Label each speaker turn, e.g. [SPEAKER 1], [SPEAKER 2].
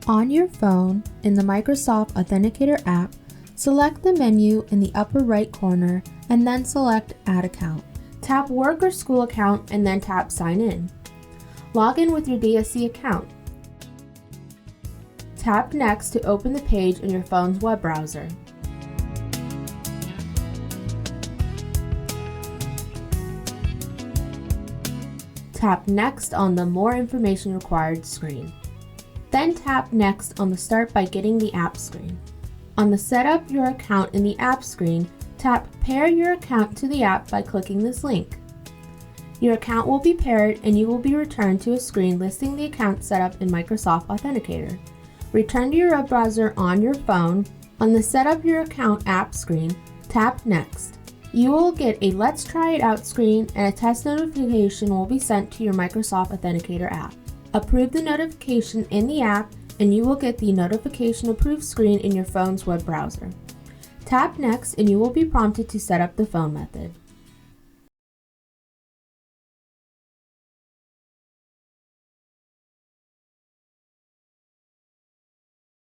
[SPEAKER 1] On your phone, in the Microsoft Authenticator app, select the menu in the upper right corner and then select Add Account. Tap Work or School Account and then tap Sign In. Log in with your DSC account. Tap Next to open the page in your phone's web browser. Tap Next on the More Information Required screen. Then tap Next on the Start by Getting the App screen. On the Set Up Your Account in the App screen, tap Pair your account to the app by clicking this link. Your account will be paired and you will be returned to a screen listing the account set up in Microsoft Authenticator. Return to your web browser on your phone. On the Set Up Your Account app screen, tap Next. You will get a Let's Try It Out screen and a test notification will be sent to your Microsoft Authenticator app. Approve the notification in the app and you will get the Notification Approved screen in your phone's web browser. Tap Next and you will be prompted to set up the phone method.